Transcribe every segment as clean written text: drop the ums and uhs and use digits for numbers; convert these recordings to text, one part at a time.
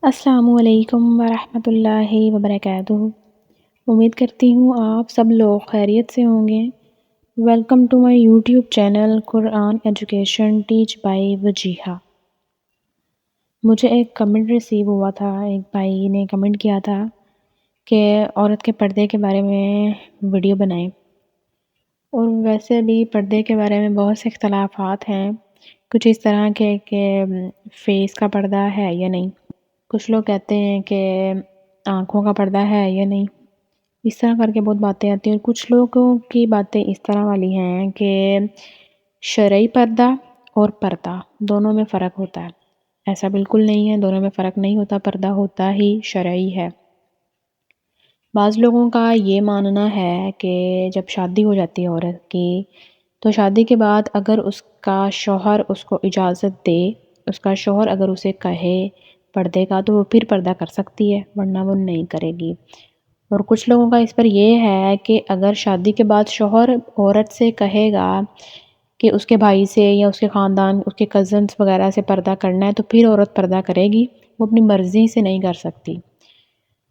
السلام علیکم ورحمۃ اللہ وبرکاتہ۔ امید کرتی ہوں آپ سب لوگ خیریت سے ہوں گے۔ Welcome to my YouTube channel Quran education teach by Wajiha. مجھے ایک کمنٹ ریسیو ہوا تھا، ایک بھائی نے کمنٹ کیا تھا کہ عورت کے پردے کے بارے میں ویڈیو بنائیں، اور ویسے بھی پردے کے بارے میں بہت سے اختلافات ہیں، کچھ اس طرح کے کہ فیس کا پردہ ہے یا نہیں، کچھ لوگ کہتے ہیں کہ آنکھوں کا پردہ ہے یا نہیں، اس طرح کر کے بہت باتیں آتی ہیں۔ اور کچھ لوگوں کی باتیں اس طرح والی ہیں کہ شرعی پردہ اور پردہ دونوں میں فرق ہوتا ہے۔ ایسا بالکل نہیں ہے، دونوں میں فرق نہیں ہوتا، پردہ ہوتا ہی شرعی ہے۔ بعض لوگوں کا یہ ماننا ہے کہ جب شادی ہو جاتی ہے عورت کی، تو شادی کے بعد اگر اس کا شوہر اس کو اجازت دے، اس کا شوہر اگر اسے کہے پردے کا، تو وہ پھر پردہ کر سکتی ہے، ورنہ وہ نہیں کرے گی۔ اور کچھ لوگوں کا اس پر یہ ہے کہ اگر شادی کے بعد شوہر عورت سے کہے گا کہ اس کے بھائی سے یا اس کے خاندان، اس کے کزنس وغیرہ سے پردہ کرنا ہے، تو پھر عورت پردہ کرے گی، وہ اپنی مرضی سے نہیں کر سکتی۔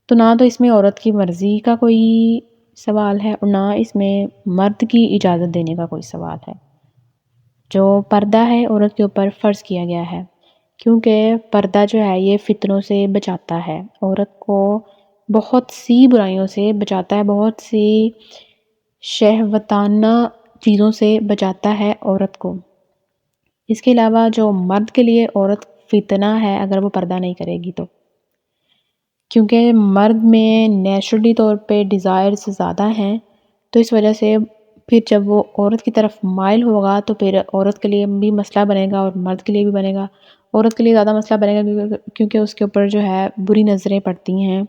تو نہ تو اس میں عورت کی مرضی کا کوئی سوال ہے، اور نہ اس میں مرد کی اجازت دینے کا کوئی سوال ہے۔ جو پردہ ہے عورت کے اوپر فرض کیا گیا ہے، کیونکہ پردہ جو ہے یہ فتنوں سے بچاتا ہے، عورت کو بہت سی برائیوں سے بچاتا ہے، بہت سی شہوتانہ چیزوں سے بچاتا ہے عورت کو۔ اس کے علاوہ جو مرد کے لیے عورت فتنہ ہے اگر وہ پردہ نہیں کرے گی تو، کیونکہ مرد میں نیچرلی طور پہ ڈیزائرز زیادہ ہیں، تو اس وجہ سے پھر جب وہ عورت کی طرف مائل ہوگا تو پھر عورت کے لیے بھی مسئلہ بنے گا اور مرد کے لیے بھی بنے گا۔ عورت کے لیے زیادہ مسئلہ بنے گا کیونکہ اس کے اوپر جو ہے بری نظریں پڑتی ہیں،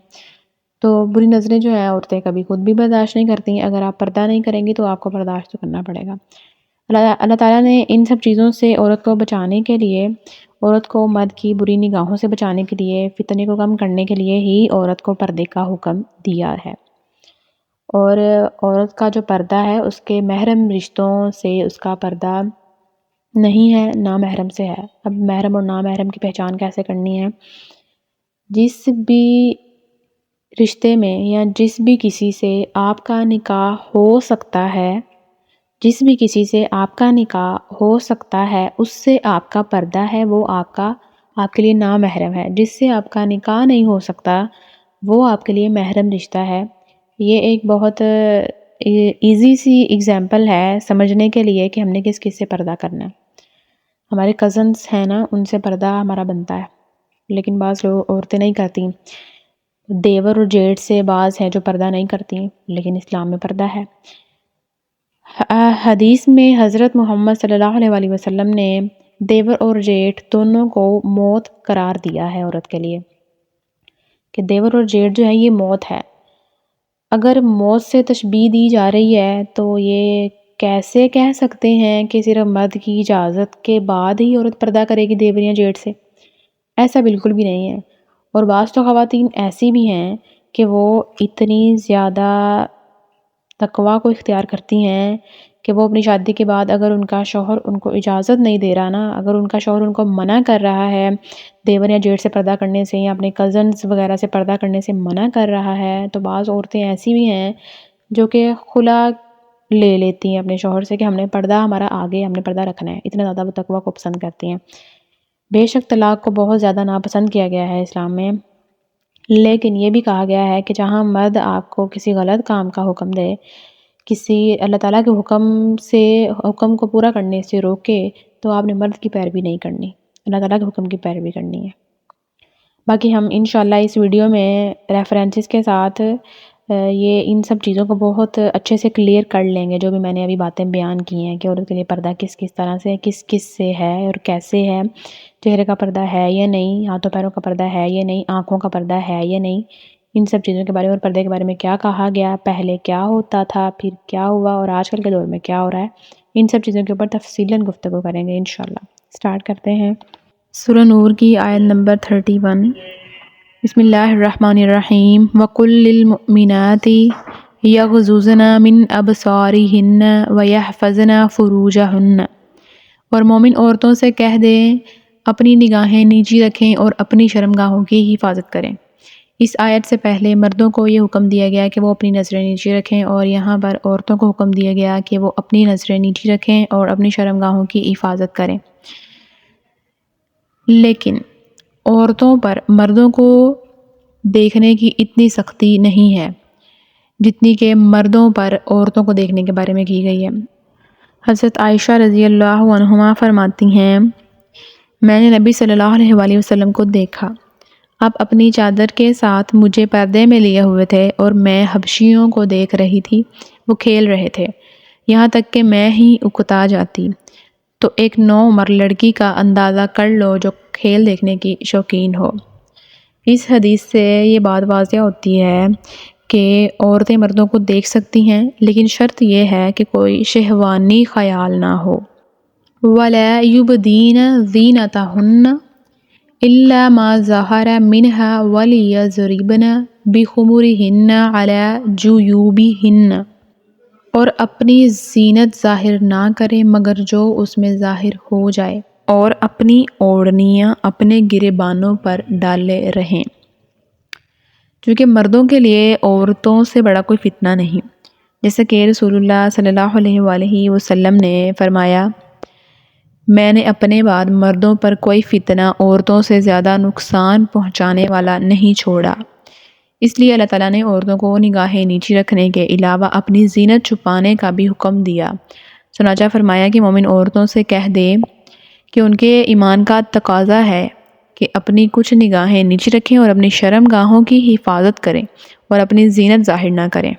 تو بری نظریں جو ہیں عورتیں کبھی خود بھی برداشت نہیں کرتی ہیں۔ اگر آپ پردہ نہیں کریں گی تو آپ کو برداشت تو کرنا پڑے گا۔ اللہ تعالیٰ نے ان سب چیزوں سے عورت کو بچانے کے لیے، عورت کو مرد کی بری نگاہوں سے بچانے کے لیے، فتنے کو کم کرنے کے لیے ہی عورت کو پردے کا حکم دیا ہے۔ اور عورت کا جو پردہ ہے اس کے محرم رشتوں سے اس کا پردہ نہیں ہے، نامحرم سے ہے۔ اب محرم اور نامحرم کی پہچان کیسے کرنی ہے؟ جس بھی رشتے میں یا جس بھی کسی سے آپ کا نکاح ہو سکتا ہے، جس بھی کسی سے آپ کا نکاح ہو سکتا ہے، اس سے آپ کا پردہ ہے، وہ آپ کے لیے نامحرم ہے۔ جس سے آپ کا نکاح نہیں ہو سکتا وہ آپ کے لیے محرم رشتہ ہے۔ یہ ایک بہت ایزی سی ایگزامپل ہے سمجھنے کے لیے کہ ہم نے کس کس سے پردہ کرنا ہے۔ ہمارے کزنس ہیں نا، ان سے پردہ ہمارا بنتا ہے، لیکن بعض لوگ عورتیں نہیں کرتی۔ دیور اور جیٹھ سے بعض ہیں جو پردہ نہیں کرتی، لیکن اسلام میں پردہ ہے۔ حدیث میں حضرت محمد صلی اللہ علیہ وسلم نے دیور اور جیٹھ دونوں کو موت قرار دیا ہے عورت کے لیے، کہ دیور اور جیٹھ جو ہے یہ موت ہے۔ اگر موت سے تشبیہ دی جا رہی ہے تو یہ کیسے کہہ سکتے ہیں کہ صرف مرد کی اجازت کے بعد ہی عورت پردہ کرے گی دیور یا جیٹھ سے؟ ایسا بالکل بھی نہیں ہے۔ اور بعض تو خواتین ایسی بھی ہیں کہ وہ اتنی زیادہ تقوی کو اختیار کرتی ہیں کہ وہ اپنی شادی کے بعد اگر ان کا شوہر ان کو اجازت نہیں دے رہا نا، اگر ان کا شوہر ان کو منع کر رہا ہے دیور یا جیٹھ سے پردہ کرنے سے، یا اپنے کزنز وغیرہ سے پردہ کرنے سے منع کر رہا ہے، تو بعض عورتیں ایسی بھی ہیں جو کہ خلا لے لیتی ہیں اپنے شوہر سے کہ ہم نے پردہ ہمارا آگے، ہم نے پردہ رکھنا ہے۔ اتنا زیادہ وہ تقوی کو پسند کرتی ہیں۔ بے شک طلاق کو بہت زیادہ ناپسند کیا گیا ہے اسلام میں، لیکن یہ بھی کہا گیا ہے کہ جہاں مرد آپ کو کسی غلط کام کا حکم دے، کسی اللہ تعالیٰ کے حکم کو پورا کرنے سے روکے، تو آپ نے مرد کی پیروی نہیں کرنی، اللہ تعالیٰ کے حکم کی پیروی کرنی ہے۔ باقی ہم انشاءاللہ اس ویڈیو میں ریفرنسز کے ساتھ یہ ان سب چیزوں کو بہت اچھے سے کلیئر کر لیں گے، جو بھی میں نے ابھی باتیں بیان کی ہیں کہ عورت کے لیے پردہ کس کس طرح سے، کس کس سے ہے اور کیسے ہے، چہرے کا پردہ ہے یا نہیں، ہاتھوں پیروں کا پردہ ہے یا نہیں، آنکھوں کا پردہ ہے یا نہیں، ان سب چیزوں کے بارے میں اور پردے کے بارے میں کیا کہا گیا، پہلے کیا ہوتا تھا، پھر کیا ہوا، اور آج کل کے دور میں کیا ہو رہا ہے، ان سب چیزوں کے اوپر تفصیلاً گفتگو کریں گے انشاءاللہ۔ سٹارٹ کرتے ہیں۔ سورہ نور کی آیت نمبر 31۔ بسم اللہ الرحمن الرحیم۔ وَقُلْ لِلْمُؤْمِنَاتِ يَغْضُضْنَ مِنْ أَبْصَارِهِنَّ وَيَحْفَظْنَ فُرُوجَهُنَّ، اور مومن عورتوں سے کہہ دیں اپنی نگاہیں نیچی رکھیں اور اپنی شرمگاہوں کی حفاظت کریں۔ اس آیت سے پہلے مردوں کو یہ حکم دیا گیا کہ وہ اپنی نظریں نیچی رکھیں، اور یہاں پر عورتوں کو حکم دیا گیا کہ وہ اپنی نظریں نیچی رکھیں اور اپنی شرمگاہوں کی حفاظت کریں۔ لیکن عورتوں پر مردوں کو دیکھنے کی اتنی سختی نہیں ہے جتنی کہ مردوں پر عورتوں کو دیکھنے کے بارے میں کی گئی ہے۔ حضرت عائشہ رضی اللہ عنہما فرماتی ہیں، میں نے نبی صلی اللہ علیہ وآلہ وسلم کو دیکھا، آپ اپنی چادر کے ساتھ مجھے پردے میں لیے ہوئے تھے اور میں حبشیوں کو دیکھ رہی تھی، وہ کھیل رہے تھے، یہاں تک کہ میں ہی اکتا جاتی۔ تو ایک نوعمر لڑکی کا اندازہ کر لو جو کھیل دیکھنے کی شوقین ہو۔ اس حدیث سے یہ بات واضح ہوتی ہے کہ عورتیں مردوں کو دیکھ سکتی ہیں، لیکن شرط یہ ہے کہ کوئی شہوانی خیال نہ ہو۔ وَلَا يُبْدِينَ زِينَتَهُنَّ إِلَّا مَا ظَهَرَ مِنْهَا وَلِيَضْرِبْنَ بِخُمُرِهِنَّ عَلَى جُيُوبِهِنَّ، اور اپنی زینت ظاہر نہ کرے مگر جو اس میں ظاہر ہو جائے، اور اپنی اوڑھنیاں اپنے گریبانوں پر ڈالے رہیں۔ چونکہ مردوں کے لیے عورتوں سے بڑا کوئی فتنہ نہیں، جیسا کہ رسول اللہ صلی اللہ علیہ وآلہ وسلم نے فرمایا، میں نے اپنے بعد مردوں پر کوئی فتنہ عورتوں سے زیادہ نقصان پہنچانے والا نہیں چھوڑا۔ اس لیے اللہ تعالیٰ نے عورتوں کو نگاہیں نیچی رکھنے کے علاوہ اپنی زینت چھپانے کا بھی حکم دیا۔ چنانچہ فرمایا کہ مومن عورتوں سے کہہ دے کہ ان کے ایمان کا تقاضا ہے کہ اپنی کچھ نگاہیں نیچی رکھیں اور اپنی شرمگاہوں کی حفاظت کریں اور اپنی زینت ظاہر نہ کریں۔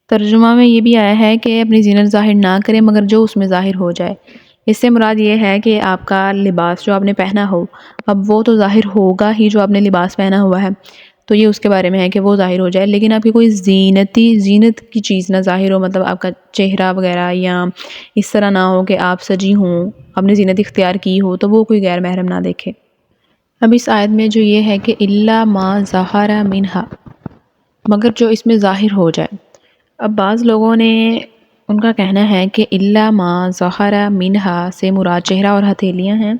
ترجمہ میں یہ بھی آیا ہے کہ اپنی زینت ظاہر نہ کریں مگر جو اس میں ظاہر ہو جائے۔ اس سے مراد یہ ہے کہ آپ کا لباس جو آپ نے پہنا ہو، اب وہ تو ظاہر ہوگا ہی جو آپ نے لباس پہنا ہوا ہے، تو یہ اس کے بارے میں ہے کہ وہ ظاہر ہو جائے، لیکن آپ کی کوئی زینت کی چیز نہ ظاہر ہو، مطلب آپ کا چہرہ وغیرہ یا اس طرح نہ ہو کہ آپ سجی ہوں، اپنی زینت اختیار کی ہو، تو وہ کوئی غیر محرم نہ دیکھے۔ اب اس آیت میں جو یہ ہے کہ الا ما ظہر منہا، مگر جو اس میں ظاہر ہو جائے۔ اب بعض لوگوں نے ان کا کہنا ہے کہ الا ما ظہر منہا سے مراد چہرہ اور ہتھیلیاں ہیں،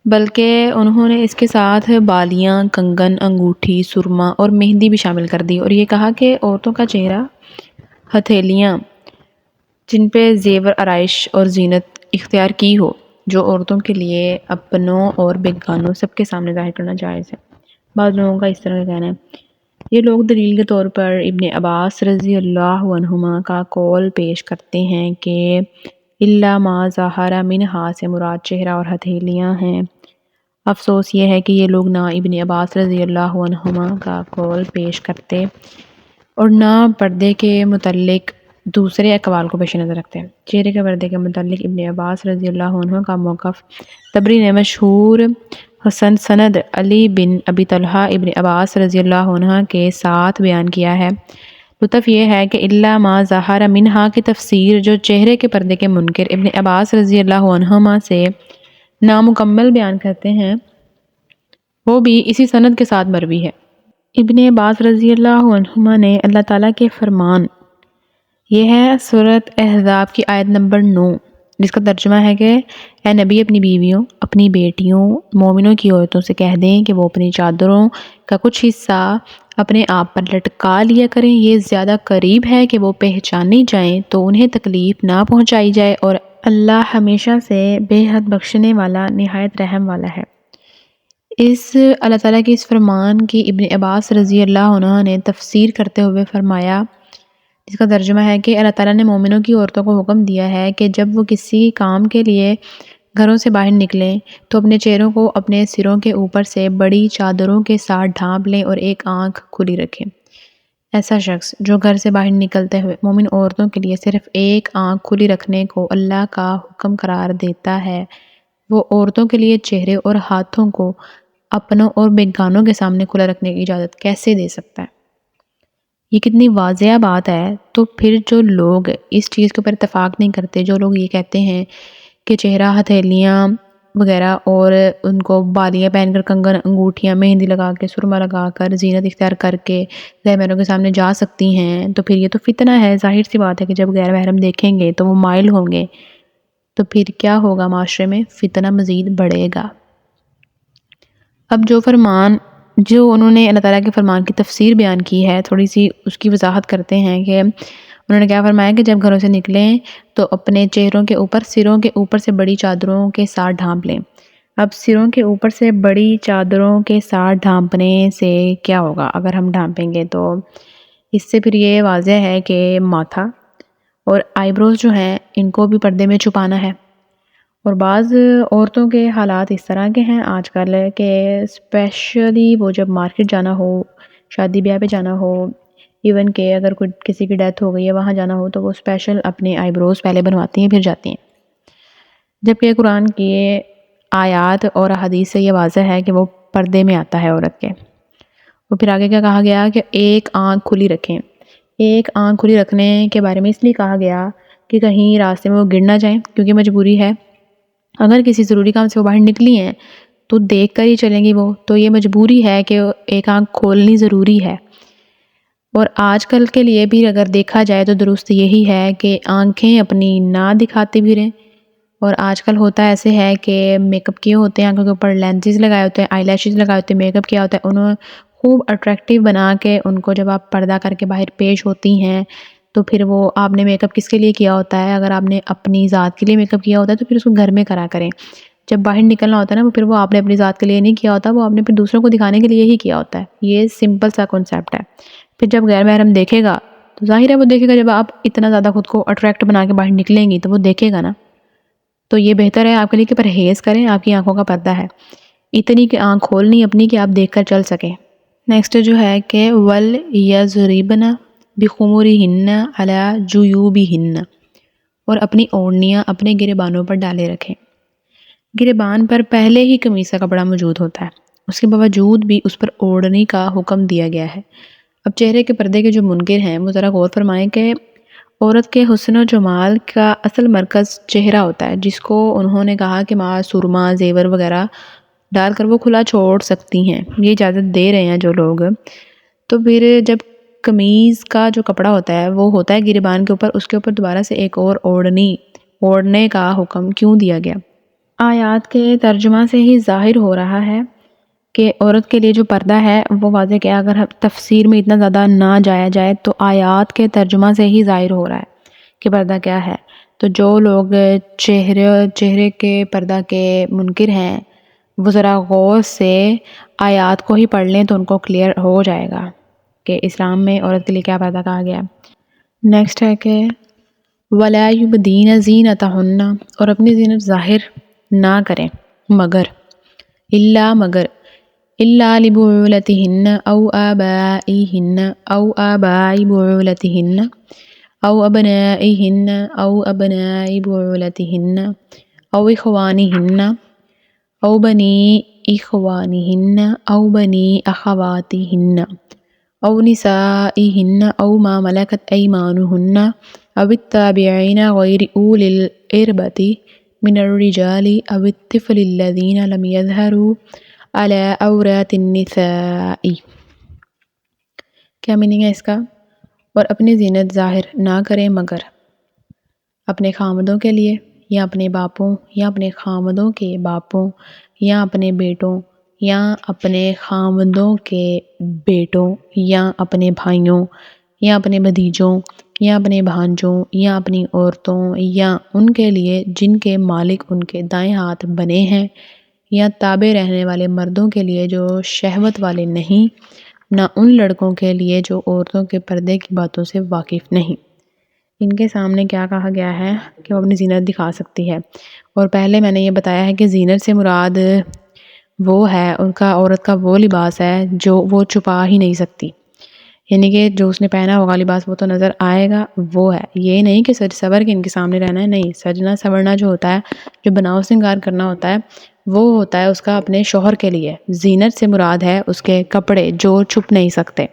بلکہ انہوں نے اس کے ساتھ بالیاں، کنگن، انگوٹھی، سرما اور مہندی بھی شامل کر دی، اور یہ کہا کہ عورتوں کا چہرہ، ہتھیلیاں جن پہ زیور آرائش اور زینت اختیار کی ہو، جو عورتوں کے لیے اپنوں اور بیگانوں سب کے سامنے ظاہر کرنا جائز ہے۔ بعض لوگوں کا اس طرح کا کہنا ہے۔ یہ لوگ دلیل کے طور پر ابن عباس رضی اللہ عنہما کا قول پیش کرتے ہیں کہ الا ما ظہر منہا سے مراد چہرہ اور ہتھیلیاں ہیں۔ افسوس یہ ہے کہ یہ لوگ نہ ابن عباس رضی اللہ عنہما کا قول پیش کرتے اور نہ پردے کے متعلق دوسرے اقوال کو پیش نظر رکھتے ہیں۔ چہرے کے پردے کے متعلق ابن عباس رضی اللہ عنہ کا موقف طبری نے مشہور حسن سند علی بن ابی طلحہ ابن عباس رضی اللہ عنہ کے ساتھ بیان کیا ہے۔ لطف یہ ہے کہ الا ما ظہر منہا کی تفسیر جو چہرے کے پردے کے منکر ابن عباس رضی اللہ عنہما سے نامکمل بیان کرتے ہیں، وہ بھی اسی سند کے ساتھ مروی ہے۔ ابن عباس رضی اللہ عنہما نے اللہ تعالیٰ کے فرمان، یہ ہے سورۃ احزاب کی آیت نمبر 9، جس کا ترجمہ ہے کہ اے نبی اپنی بیویوں، اپنی بیٹیوں، مومنوں کی عورتوں سے کہہ دیں کہ وہ اپنی چادروں کا کچھ حصہ اپنے آپ پر لٹکا لیا کریں، یہ زیادہ قریب ہے کہ وہ پہچانی جائیں تو انہیں تکلیف نہ پہنچائی جائے، اور اللہ ہمیشہ سے بے حد بخشنے والا، نہایت رحم والا ہے۔ اس اللہ تعالیٰ کے اس فرمان کی ابن عباس رضی اللہ عنہ نے تفسیر کرتے ہوئے فرمایا، جس کا ترجمہ ہے کہ اللہ تعالیٰ نے مومنوں کی عورتوں کو حکم دیا ہے کہ جب وہ کسی کام کے لیے گھروں سے باہر نکلیں تو اپنے چہروں کو اپنے سروں کے اوپر سے بڑی چادروں کے ساتھ ڈھانپ لیں اور ایک آنکھ کھلی رکھیں۔ ایسا شخص جو گھر سے باہر نکلتے ہوئے مومن عورتوں کے لیے صرف ایک آنکھ کھلی رکھنے کو اللہ کا حکم قرار دیتا ہے، وہ عورتوں کے لیے چہرے اور ہاتھوں کو اپنوں اور بیگانوں کے سامنے کھلا رکھنے کی اجازت کیسے دے سکتا ہے؟ یہ کتنی واضح بات ہے۔ تو پھر جو لوگ اس چیز کے اوپر اتفاق نہیں کرتے، جو لوگ یہ کہتے ہیں کہ چہرہ، ہتھیلیاں وغیرہ اور ان کو بالیاں پہن کر، کنگن، انگوٹھیاں، مہندی لگا کے، سرما لگا کر، زینت اختیار کر کے غیر محرم کے سامنے جا سکتی ہیں، تو پھر یہ تو فتنہ ہے۔ ظاہر سی بات ہے کہ جب غیر محرم دیکھیں گے تو وہ مائل ہوں گے، تو پھر کیا ہوگا؟ معاشرے میں فتنہ مزید بڑھے گا۔ اب جو انہوں نے اللہ تعالیٰ کے فرمان کی تفسیر بیان کی ہے، تھوڑی سی اس کی وضاحت کرتے ہیں کہ انہوں نے کیا فرمایا کہ جب گھروں سے نکلیں تو اپنے چہروں کے اوپر، سروں کے اوپر سے بڑی چادروں کے ساتھ ڈھانپ لیں۔ اب سروں کے اوپر سے بڑی چادروں کے ساتھ ڈھانپنے سے کیا ہوگا؟ اگر ہم ڈھانپیں گے تو اس سے پھر یہ واضح ہے کہ ماتھا اور آئی بروز جو ہیں ان کو بھی پردے میں چھپانا ہے۔ اور بعض عورتوں کے حالات اس طرح کے ہیں آج کل کہ اسپیشلی وہ جب مارکیٹ جانا ہو، شادی بیاہ پہ جانا ہو، ایون کہ اگر کوئی کسی کی ڈیتھ ہو گئی ہے وہاں جانا ہو تو وہ اسپیشل اپنے آئی بروز پہلے بنواتی ہیں پھر جاتی ہیں، جبکہ قرآن کی آیات اور حدیث سے یہ واضح ہے کہ وہ پردے میں آتا ہے عورت کے۔ اور پھر آگے کیا کہا گیا کہ ایک آنکھ کھلی رکھیں۔ ایک آنکھ کھلی رکھنے کے بارے میں اس لیے کہا گیا کہ کہیں راستے میں وہ گر نہ جائیں، کیونکہ مجبوری ہے۔ اگر کسی ضروری کام سے وہ باہر نکلی ہیں تو دیکھ کر ہی چلیں گی وہ، تو یہ مجبوری ہے کہ ایک آنکھ کھولنی ضروری ہے۔ اور آج کل کے لیے بھی اگر دیکھا جائے تو درست یہی ہے کہ آنکھیں اپنی نہ دکھاتے بھی رہیں۔ اور آج کل ہوتا ایسے ہے کہ میک اپ کیے ہوتے ہیں، آنکھوں کے اوپر لینسز لگائے ہوتے ہیں، آئی لیشز لگائے ہوتے ہیں، میک اپ کیا ہوتا ہے، انہوں خوب اٹریکٹیو بنا کے ان کو جب آپ پردہ کر کے باہر پیش ہوتی ہیں تو پھر وہ آپ نے میک اپ کس کے لیے کیا ہوتا ہے؟ اگر آپ نے اپنی ذات کے لیے میک اپ کیا ہوتا ہے تو پھر اس کو گھر میں کرا کریں۔ جب باہر نکلنا ہوتا ہے نا، پھر وہ آپ نے اپنی ذات کے لیے نہیں کیا ہوتا، وہ آپ نے پھر دوسروں کو دکھانے کے لیے ہی کیا ہوتا ہے۔ یہ سمپل سا کنسیپٹ ہے۔ پھر جب غیر محرم دیکھے گا تو ظاہر ہے وہ دیکھے گا، جب آپ اتنا زیادہ خود کو اٹریکٹ بنا کے باہر نکلیں گی تو وہ دیکھے گا نا۔ تو یہ بہتر ہے آپ کے لیے کہ پرہیز کریں، آپ کی آنکھوں کا پردہ ہے، اتنی کہ آنکھ کھولنی اپنی کہ آپ دیکھ کر چل سکیں۔ نیکسٹ جو ہے کہ وَلْيَضْرِبْنَ بِخُمُرِهِنَّ عَلَى جُيُوبِهِنَّ، اور اپنی اوڑھنیاں اپنے گریبانوں پر ڈالے رکھیں۔ گریبان پر پہلے ہی قمیص کا کپڑا موجود ہوتا ہے، اس کے باوجود بھی اس پر اوڑھنے کا حکم دیا گیا ہے۔ اب چہرے کے پردے کے جو منکر ہیں وہ ذرا غور فرمائیں کہ عورت کے حسن و جمال کا اصل مرکز چہرہ ہوتا ہے، جس کو انہوں نے کہا کہ سرما، زیور وغیرہ ڈال کر وہ کھلا چھوڑ سکتی ہیں، یہ اجازت دے رہے ہیں جو لوگ۔ تو پھر جب قمیض کا جو کپڑا ہوتا ہے وہ ہوتا ہے گریبان کے اوپر، اس کے اوپر دوبارہ سے ایک اور اوڑھنے کا حکم کیوں دیا گیا؟ آیات کے ترجمہ سے ہی ظاہر ہو رہا ہے کہ عورت کے لیے جو پردہ ہے وہ واضح کیا، اگر تفسیر میں اتنا زیادہ نہ جایا جائے تو آیات کے ترجمہ سے ہی ظاہر ہو رہا ہے کہ پردہ کیا ہے۔ تو جو لوگ چہرے کے پردہ کے منکر ہیں وہ ذرا غور سے آیات کو ہی پڑھ لیں تو ان کو کلیئر ہو جائے گا کہ اسلام میں عورت کے لیے کیا پردہ کہا گیا۔ نیکسٹ ہے کہ وَلَا يُبْدِينَ زِينَتَهُنَّ، اور اپنی زینت ظاہر نہ کریں مگر لِبُعُولَتِهِنَّ أَوْ آبَائِهِنَّ أَوْ آبَاءِ بُعُولَتِهِنَّ أَوْ أَبْنَائِهِنَّ أَوْ أَبْنَاءِ بُعُولَتِهِنَّ أَوْ إِخْوَانِهِنَّ أَوْ بَنِي إِخْوَانِهِنَّ أَوْ بَنِي أَخَوَاتِهِنَّ أَوْ نِسَائِهِنَّ أَوْ مَا مَلَكَتْ أَيْمَانُهُنَّ أَوِ التَّابِعِينَ غَيْرِ أُولِي الْإِرْبَةِ مِنَ الرِّجَالِ أَوِ الطِّفْلِ الَّذِينَ لَمْ يَظْهَرُوا عَلَى عَوْرَاتِ النِّسَاءِ۔ کیا میننگ ہے اس کا؟ اور اپنی زینت ظاہر نہ کریں مگر اپنے خامدوں کے لیے، یا اپنے باپوں، یا اپنے خامدوں کے باپوں، یا اپنے بیٹوں، یا اپنے خامدوں کے بیٹوں، یا اپنے بھائیوں، یا اپنے بھتیجوں، یا اپنے بھانجوں، یا اپنی عورتوں، یا ان کے لیے جن کے مالک ان کے دائیں ہاتھ بنے ہیں، یا تابع رہنے والے مردوں کے لیے جو شہوت والے نہیں، نہ ان لڑکوں کے لیے جو عورتوں کے پردے کی باتوں سے واقف نہیں۔ ان کے سامنے کیا کہا گیا ہے کہ وہ اپنی زینت دکھا سکتی ہے۔ اور پہلے میں نے یہ بتایا ہے کہ زینت سے مراد وہ ہے، ان کا عورت کا وہ لباس ہے جو وہ چھپا ہی نہیں سکتی، یعنی کہ جو اس نے پہنا ہوگا لباس وہ تو نظر آئے گا، وہ ہے۔ یہ نہیں کہ سج سور کے ان کے سامنے رہنا ہے، نہیں، سجنا سورنا جو ہوتا ہے، جو بناؤ سنگار کرنا ہوتا ہے، وہ ہوتا ہے اس کا اپنے شوہر کے لیے۔ زینت سے مراد ہے اس کے کپڑے جو چھپ نہیں سکتے۔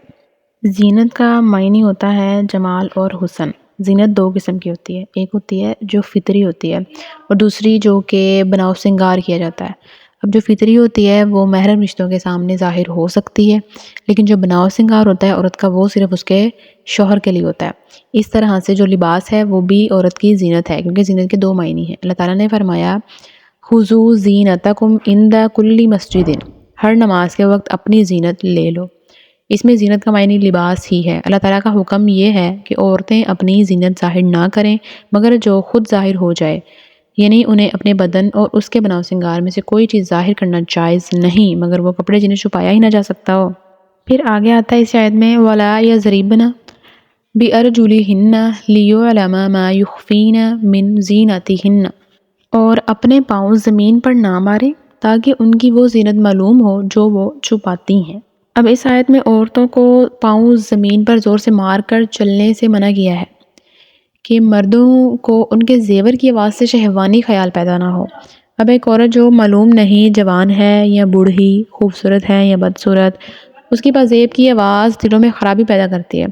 زینت کا معنی ہوتا ہے جمال اور حسن۔ زینت دو قسم کی ہوتی ہے، ایک ہوتی ہے جو فطری ہوتی ہے اور دوسری جو کہ بناؤ سنگار کیا جاتا ہے۔ اب جو فطری ہوتی ہے وہ محرم رشتوں کے سامنے ظاہر ہو سکتی ہے، لیکن جو بناؤ سنگار ہوتا ہے عورت کا وہ صرف اس کے شوہر کے لیے ہوتا ہے۔ اس طرح سے جو لباس ہے وہ بھی عورت کی زینت ہے، کیونکہ زینت کے دو معنی ہیں۔ اللہ تعالیٰ نے فرمایا خُذُوا زِینَتَکُمْ عِندَ کُلِّ مسجد، ہر نماز کے وقت اپنی زینت لے لو۔ اس میں زینت کا معنی لباس ہی ہے۔ اللہ تعالیٰ کا حکم یہ ہے کہ عورتیں اپنی زینت ظاہر نہ کریں مگر جو خود ظاہر ہو جائے، یعنی انہیں اپنے بدن اور اس کے بناؤ سنگار میں سے کوئی چیز ظاہر کرنا جائز نہیں مگر وہ کپڑے جنہیں چھپایا ہی نہ جا سکتا ہو۔ پھر آگے آتا ہے اس آیت میں وَلَا يَضْرِبْنَ بِأَرْجُلِهِنَّ لِيُعْلَمَ مَا يُخْفِينَ مِنْ زِینَتِهِنَّ، اور اپنے پاؤں زمین پر نہ ماریں تاکہ ان کی وہ زینت معلوم ہو جو وہ چھپاتی ہیں۔ اب اس آیت میں عورتوں کو پاؤں زمین پر زور سے مار کر چلنے سے منع کیا ہے کہ مردوں کو ان کے زیور کی آواز سے شہوانی خیال پیدا نہ ہو۔ اب ایک عورت جو معلوم نہیں جوان ہے یا بوڑھی، خوبصورت ہے یا بدصورت، اس کی پازیب کی آواز دلوں میں خرابی پیدا کرتی ہے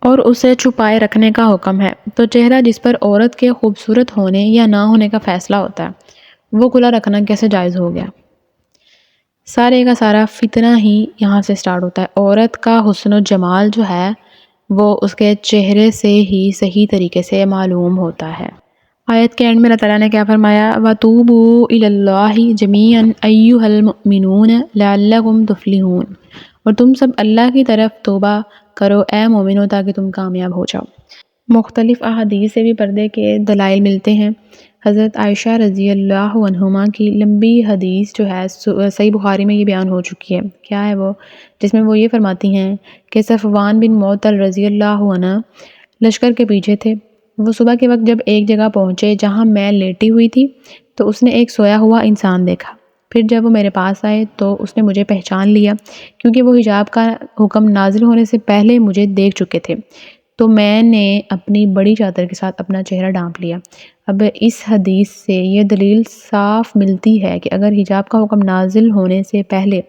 اور اسے چھپائے رکھنے کا حکم ہے، تو چہرہ جس پر عورت کے خوبصورت ہونے یا نہ ہونے کا فیصلہ ہوتا ہے وہ کھلا رکھنا کیسے جائز ہو گیا؟ سارے کا سارا فتنہ ہی یہاں سے سٹارٹ ہوتا ہے۔ عورت کا حسن و جمال جو ہے وہ اس کے چہرے سے ہی صحیح طریقے سے معلوم ہوتا ہے۔ آیت کے اینڈ میں اللہ تعالیٰ نے کیا فرمایا وَتُوبُوا إِلَى اللَّهِ جَمِيعًا أَيُّهَا الْمُؤْمِنُونَ لَعَلَّكُمْ تُفْلِحُونَ، اور تم سب اللہ کی طرف توبہ کرو اے مومنو تاکہ تم کامیاب ہو جاؤ۔ مختلف احادیث سے بھی پردے کے دلائل ملتے ہیں۔ حضرت عائشہ رضی اللہ عنہما کی لمبی حدیث جو ہے صحیح بخاری میں یہ بیان ہو چکی ہے۔ کیا ہے وہ؟ جس میں وہ یہ فرماتی ہیں کہ صفوان بن معطل رضی اللہ عنہ لشکر کے پیچھے تھے۔ وہ صبح کے وقت جب ایک جگہ پہنچے جہاں میں لیٹی ہوئی تھی تو اس نے ایک سویا ہوا انسان دیکھا۔ پھر جب وہ میرے پاس آئے تو اس نے مجھے پہچان لیا کیونکہ وہ حجاب کا حکم نازل ہونے سے پہلے مجھے دیکھ چکے تھے، تو میں نے اپنی بڑی چادر کے ساتھ اپنا چہرہ ڈھانپ لیا۔ اب اس حدیث سے یہ دلیل صاف ملتی ہے کہ اگر حجاب کا حکم نازل ہونے سے پہلے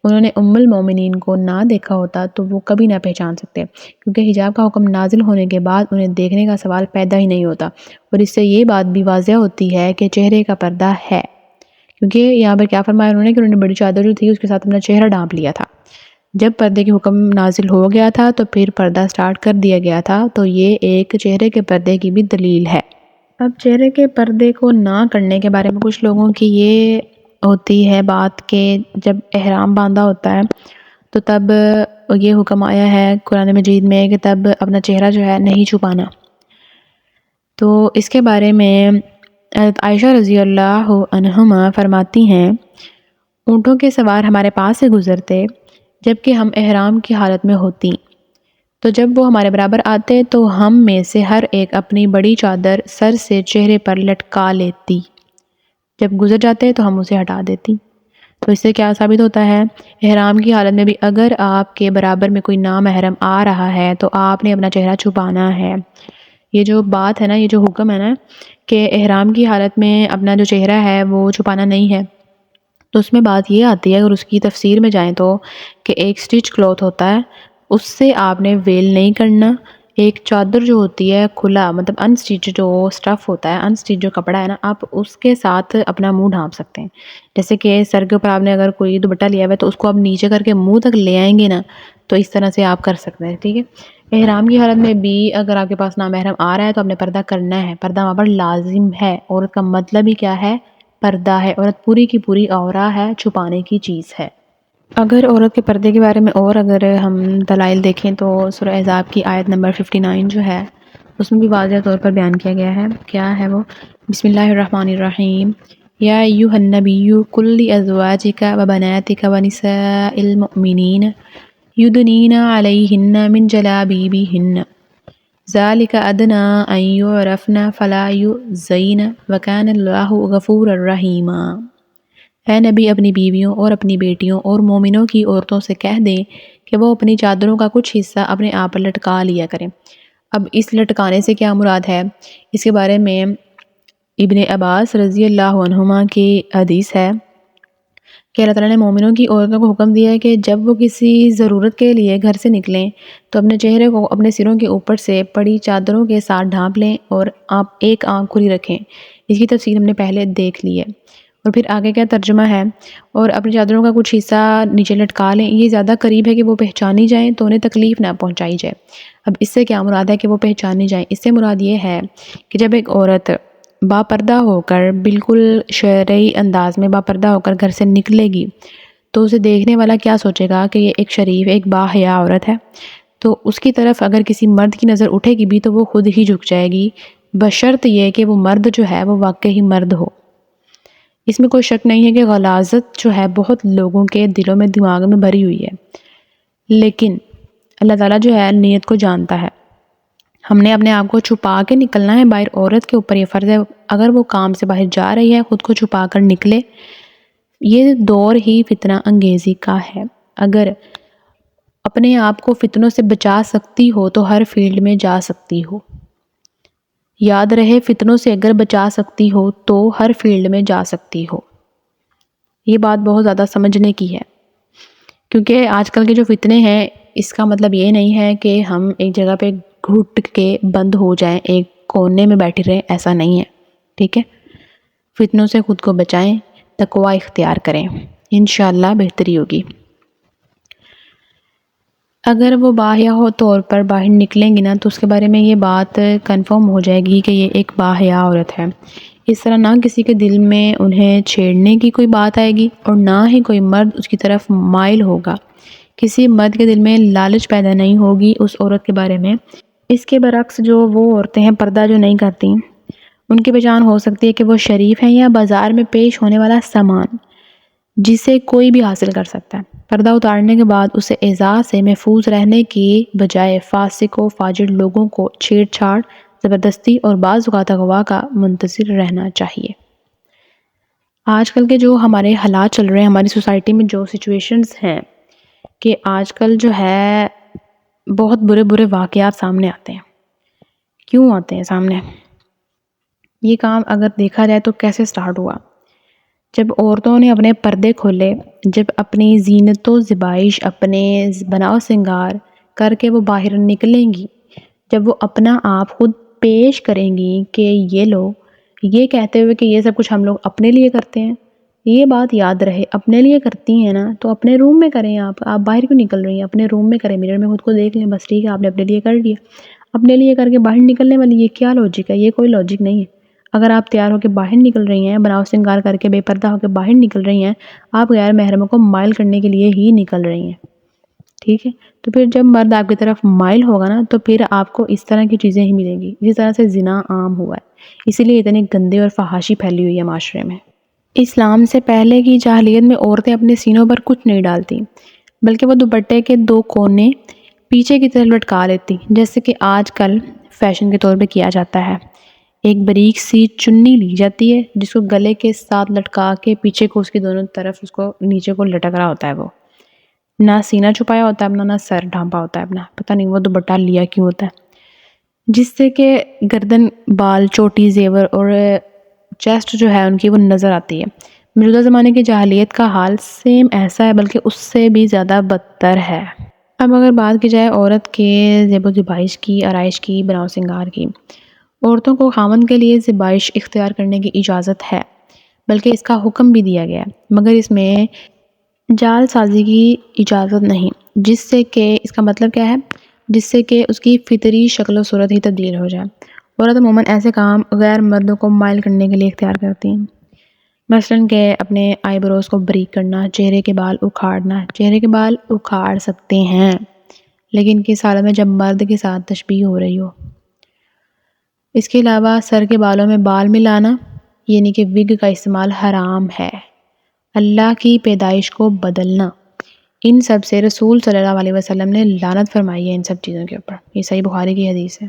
انہوں نے ام المومنین کو نہ دیکھا ہوتا تو وہ کبھی نہ پہچان سکتے، کیونکہ حجاب کا حکم نازل ہونے کے بعد انہیں دیکھنے کا سوال پیدا ہی نہیں ہوتا۔ اور اس سے یہ بات بھی واضح ہوتی ہے کہ چہرے کا پردہ ہے، کیونکہ یہاں پر کیا فرمایا انہوں نے کہ انہوں نے بڑی چادر جو تھی اس کے ساتھ اپنا چہرہ ڈھانپ لیا تھا۔ جب پردے کے حکم نازل ہو گیا تھا تو پھر پردہ سٹارٹ کر دیا گیا تھا، تو یہ ایک چہرے کے پردے کی بھی دلیل ہے۔ اب چہرے کے پردے کو نہ کرنے کے بارے میں کچھ لوگوں کی یہ ہوتی ہے بات کہ جب احرام باندھا ہوتا ہے تو تب یہ حکم آیا ہے قرآن مجید میں کہ تب اپنا چہرہ جو ہے نہیں چھپانا۔ تو اس کے بارے میں عائشہ رضی اللہ عنہما فرماتی ہیں اونٹوں کے سوار ہمارے پاس سے گزرتے جبکہ ہم احرام کی حالت میں ہوتی، تو جب وہ ہمارے برابر آتے تو ہم میں سے ہر ایک اپنی بڑی چادر سر سے چہرے پر لٹکا لیتی، جب گزر جاتے تو ہم اسے ہٹا دیتی۔ تو اس سے کیا ثابت ہوتا ہے؟ احرام کی حالت میں بھی اگر آپ کے برابر میں کوئی نامحرم آ رہا ہے تو آپ نے اپنا چہرہ چھپانا ہے۔ یہ جو بات ہے نا، یہ جو حکم ہے نا کہ احرام کی حالت میں اپنا جو چہرہ ہے وہ چھپانا نہیں ہے، تو اس میں بات یہ آتی ہے اگر اس کی تفسیر میں جائیں تو کہ ایک سٹچ کلوتھ ہوتا ہے اس سے آپ نے ویل نہیں کرنا۔ ایک چادر جو ہوتی ہے کھلا مطلب ان سٹچ جو سٹف ہوتا ہے، ان سٹچ جو کپڑا ہے نا، آپ اس کے ساتھ اپنا منہ ڈھانپ سکتے ہیں۔ جیسے کہ سر کے اوپر آپ نے اگر کوئی دوپٹہ لیا ہوا ہے تو اس کو آپ نیچے کر کے منہ تک لے آئیں گے نا، تو اس طرح سے آپ کر سکتے ہیں، ٹھیک ہے۔ احرام کی حالت میں بھی اگر آپ کے پاس نامحرم آ رہا ہے تو آپ نے پردہ کرنا ہے، پردہ وہاں پر لازم ہے۔ عورت کا مطلب ہی کیا ہے؟ پردہ ہے۔ عورت پوری کی پوری عورہ ہے، چھپانے کی چیز ہے۔ اگر عورت کے پردے کے بارے میں اور اگر ہم دلائل دیکھیں تو سورہ احزاب کی آیت نمبر 59 جو ہے اس میں بھی واضح طور پر بیان کیا گیا ہے۔ کیا ہے وہ؟ بسم اللہ الرحمن الرحیم یا ایھا النبی قل لازواجک وبناتک ونساء المؤمنین یدنین علیہن من جلابیبہن ذالک ادنی ان یعرفن فلا یؤذین وکان اللہ غفورا رحیما۔ اے نبی اپنی بیویوں اور اپنی بیٹیوں اور مومنوں کی عورتوں سے کہہ دیں کہ وہ اپنی چادروں کا کچھ حصہ اپنے آپ پر لٹکا لیا کریں۔ اب اس لٹکانے سے کیا مراد ہے؟ اس کے بارے میں ابن عباس رضی اللہ عنہما کی حدیث ہے کہ اللہ تعالیٰ نے مومنوں کی عورتوں کو حکم دیا ہے کہ جب وہ کسی ضرورت کے لیے گھر سے نکلیں تو اپنے چہرے کو اپنے سروں کے اوپر سے پڑی چادروں کے ساتھ ڈھانپ لیں اور آپ ایک آنکھ کھلی رکھیں۔ اس کی تفصیل ہم نے پہلے دیکھ لی ہے۔ اور پھر آگے کیا ترجمہ ہے، اور اپنی چادروں کا کچھ حصہ نیچے لٹکا لیں، یہ زیادہ قریب ہے کہ وہ پہچانی جائیں تو انہیں تکلیف نہ پہنچائی جائے۔ اب اس سے کیا مراد ہے کہ وہ پہچانی جائیں؟ اس سے مراد یہ ہے کہ جب ایک عورت باپردہ ہو کر، بالکل شرعی انداز میں باپردہ ہو کر گھر سے نکلے گی تو اسے دیکھنے والا کیا سوچے گا کہ یہ ایک شریف، ایک باحیا عورت ہے۔ تو اس کی طرف اگر کسی مرد کی نظر اٹھے گی بھی تو وہ خود ہی جھک جائے گی، بشرط یہ کہ وہ مرد جو ہے وہ واقعی مرد ہو۔ اس میں کوئی شک نہیں ہے کہ غلاظت جو ہے بہت لوگوں کے دلوں میں، دماغ میں بھری ہوئی ہے، لیکن اللہ تعالیٰ جو ہے نیت کو جانتا ہے۔ ہم نے اپنے آپ کو چھپا کے نکلنا ہے باہر، عورت کے اوپر یہ فرض ہے، اگر وہ کام سے باہر جا رہی ہے خود کو چھپا کر نکلے۔ یہ دور ہی فتنہ انگیزی کا ہے، اگر اپنے آپ کو فتنوں سے بچا سکتی ہو تو ہر فیلڈ میں جا سکتی ہو۔ یاد رہے، فتنوں سے اگر بچا سکتی ہو تو ہر فیلڈ میں جا سکتی ہو۔ یہ بات بہت زیادہ سمجھنے کی ہے، کیونکہ آج کل کے جو فتنے ہیں اس کا مطلب یہ نہیں ہے کہ ہم ایک جگہ پہ گھٹ کے بند ہو جائیں، ایک کونے میں بیٹھے رہیں، ایسا نہیں ہے، ٹھیک ہے؟ فتنوں سے خود کو بچائیں، تقوی اختیار کریں، انشاءاللہ بہتری ہوگی۔ اگر وہ باحیا طور پر باہر نکلیں گی نا تو اس کے بارے میں یہ بات کنفرم ہو جائے گی کہ یہ ایک باحیا عورت ہے۔ اس طرح نہ کسی کے دل میں انہیں چھیڑنے کی کوئی بات آئے گی اور نہ ہی کوئی مرد اس کی طرف مائل ہوگا۔ کسی مرد کے دل میں لالچ پیدا نہیں ہوگی اس عورت کے بارے میں۔ اس کے برعکس جو وہ عورتیں ہیں پردہ جو نہیں کرتی، ان کی پہچان ہو سکتی ہے کہ وہ شریف ہیں یا بازار میں پیش ہونے والا سامان جسے کوئی بھی حاصل کر سکتا ہے۔ پردہ اتارنے کے بعد اسے ایذا سے محفوظ رہنے کی بجائے فاسق و فاجر لوگوں کو چھیڑ چھاڑ، زبردستی اور بعض اوقات اغوا کا منتظر رہنا چاہیے۔ آج کل کے جو ہمارے حالات چل رہے ہیں، ہماری سوسائٹی میں جو سچویشنز ہیں کہ آج کل جو ہے بہت برے برے واقعات سامنے آتے ہیں۔ کیوں آتے ہیں سامنے؟ یہ کام اگر دیکھا جائے تو کیسے سٹارٹ ہوا؟ جب عورتوں نے اپنے پردے کھولے، جب اپنی زینت و زیبائش، اپنے بناؤ سنگار کر کے وہ باہر نکلیں گی، جب وہ اپنا آپ خود پیش کریں گی کہ یہ لو، یہ کہتے ہوئے کہ یہ سب کچھ ہم لوگ اپنے لیے کرتے ہیں، یہ بات یاد رہے، اپنے لیے کرتی ہیں نا تو اپنے روم میں کریں۔ آپ باہر کیوں نکل رہی ہیں؟ اپنے روم میں کریں، مرر میں خود کو دیکھ لیں، بس ٹھیک ہے، آپ نے اپنے لیے کر لیا۔ اپنے لیے کر کے باہر نکلنے والی یہ کیا لاجک ہے؟ یہ کوئی لاجک نہیں ہے۔ اگر آپ تیار ہو کے باہر نکل رہی ہیں، بناؤ سنگار کر کے بے پردہ ہو کے باہر نکل رہی ہیں، آپ غیر محرموں کو مائل کرنے کے لیے ہی نکل رہی ہیں، ٹھیک ہے؟ تو پھر جب مرد آپ کی طرف مائل ہوگا نا تو پھر آپ کو اس طرح کی چیزیں ہی ملیں گی، جس طرح سے زنا عام ہوا ہے، اسی لیے اتنے گندے اور فحاشی پھیلی ہوئی ہے معاشرے میں۔ اسلام سے پہلے کی جاہلیت میں عورتیں اپنے سینوں پر کچھ نہیں ڈالتی، بلکہ وہ دوپٹے کے دو کونے پیچھے کی طرف لٹکا لیتی، جیسے کہ آج کل فیشن کے طور پہ کیا جاتا ہے۔ ایک باریک سی چنی لی جاتی ہے جس کو گلے کے ساتھ لٹکا کے پیچھے کو اس کی دونوں طرف اس کو نیچے کو لٹک رہا ہوتا ہے، وہ نہ سینہ چھپایا ہوتا ہے اپنا، نہ سر ڈھانپا ہوتا ہے اپنا، پتہ نہیں وہ دوپٹہ لیا کیوں ہوتا ہے، جس سے کہ گردن، بال، چوٹی، زیور اور چیسٹ جو ہے ان کی وہ نظر آتی ہے۔ موجودہ زمانے کی جاہلیت کا حال سیم ایسا ہے، بلکہ اس سے بھی زیادہ بدتر ہے۔ اب اگر بات کی جائے عورت کے زیب و زیبائش کی، آرائش کی، بناؤ سنگار کی، عورتوں کو خاوند کے لیے زیبائش اختیار کرنے کی اجازت ہے، بلکہ اس کا حکم بھی دیا گیا ہے، مگر اس میں جال سازی کی اجازت نہیں، جس سے کہ اس کا مطلب کیا ہے؟ جس سے کہ اس کی فطری شکل و صورت ہی تبدیل ہو جائے۔ عورت عموماً ایسے کام غیر مردوں کو مائل کرنے کے لیے اختیار کرتی ہیں، مثلاً کہ اپنے آئی بروز کو بریک کرنا، چہرے کے بال اکھاڑنا۔ چہرے کے بال اکھاڑ سکتے ہیں لیکن کس حالت میں؟ جب مرد کے ساتھ تشبیہ ہو رہی ہو۔ اس کے علاوہ سر کے بالوں میں بال ملانا یعنی کہ وگ کا استعمال حرام ہے۔ اللہ کی پیدائش کو بدلنا، ان سب سے رسول صلی اللہ علیہ وسلم نے لعنت فرمائی ہے، ان سب چیزوں کے اوپر۔ یہ صحیح بخاری کی حدیث ہے۔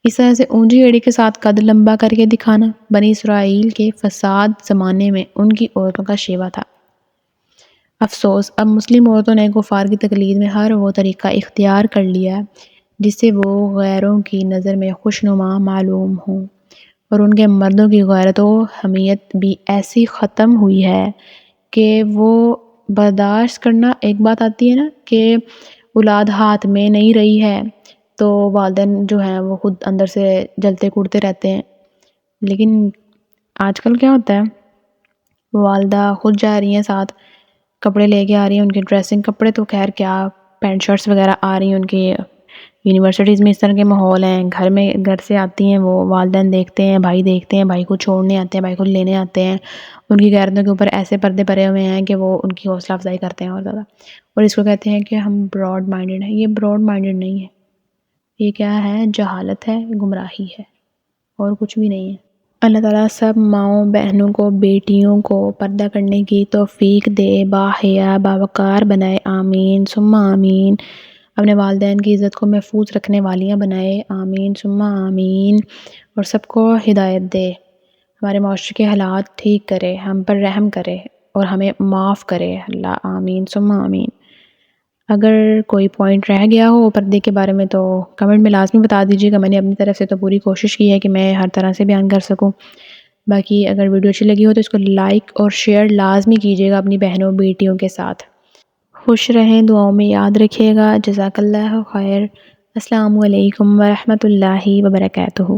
اس طرح سے اونچی ایڑی کے ساتھ قد لمبا کر کے دکھانا بنی اسرائیل کے فساد زمانے میں ان کی عورتوں کا شیوا تھا۔ افسوس، اب مسلم عورتوں نے کفار کی تقلید میں ہر وہ طریقہ اختیار کر لیا ہے جس سے وہ غیروں کی نظر میں خوشنما معلوم ہوں، اور ان کے مردوں کی غیرت و حمیت بھی ایسی ختم ہوئی ہے کہ وہ برداشت کرنا، ایک بات آتی ہے نا کہ اولاد ہاتھ میں نہیں رہی ہے تو والدین جو ہیں وہ خود اندر سے جلتے کوڑتے رہتے ہیں، لیکن آج کل کیا ہوتا ہے والدہ خود جا رہی ہیں ساتھ، کپڑے لے کے آ رہی ہیں، ان کی ڈریسنگ، کپڑے تو خیر کیا پینٹ شرٹس وغیرہ آ رہی ہیں ان کی۔ یونیورسٹیز میں اس طرح کے ماحول ہیں، گھر سے آتی ہیں وہ، والدین دیکھتے ہیں بھائی کو چھوڑنے آتے ہیں، بھائی کو لینے آتے ہیں، ان کی غیرتوں کے اوپر ایسے پردے پڑے ہوئے ہیں کہ وہ ان کی حوصلہ افزائی کرتے ہیں اور زیادہ، اور اس کو کہتے ہیں کہ ہم براڈ مائنڈڈ ہیں۔ یہ براڈ مائنڈڈ نہیں ہے، یہ کیا ہے؟ جہالت ہے، گمراہی ہے، اور کچھ بھی نہیں ہے۔ اللہ تعالیٰ سب ماؤں بہنوں کو، بیٹیوں کو پردہ کرنے کی توفیق دے، باحیا باوقار بنائے، آمین ثم آمین۔ اپنے والدین کی عزت کو محفوظ رکھنے والیاں بنائے، آمین ثم آمین۔ اور سب کو ہدایت دے، ہمارے معاشرے کے حالات ٹھیک کرے، ہم پر رحم کرے اور ہمیں معاف کرے اللہ، آمین ثم آمین۔ اگر کوئی پوائنٹ رہ گیا ہو پردے کے بارے میں تو کمنٹ میں لازمی بتا دیجیے گا، میں نے اپنی طرف سے تو پوری کوشش کی ہے کہ میں ہر طرح سے بیان کر سکوں۔ باقی اگر ویڈیو اچھی لگی ہو تو اس کو لائک اور شیئر لازمی کیجیے گا اپنی بہنوں بیٹیوں کے ساتھ۔ خوش رہیں، دعاؤں میں یاد رکھیے گا۔ جزاک اللہ خیر۔ السلام علیکم ورحمۃ اللہ وبرکاتہ۔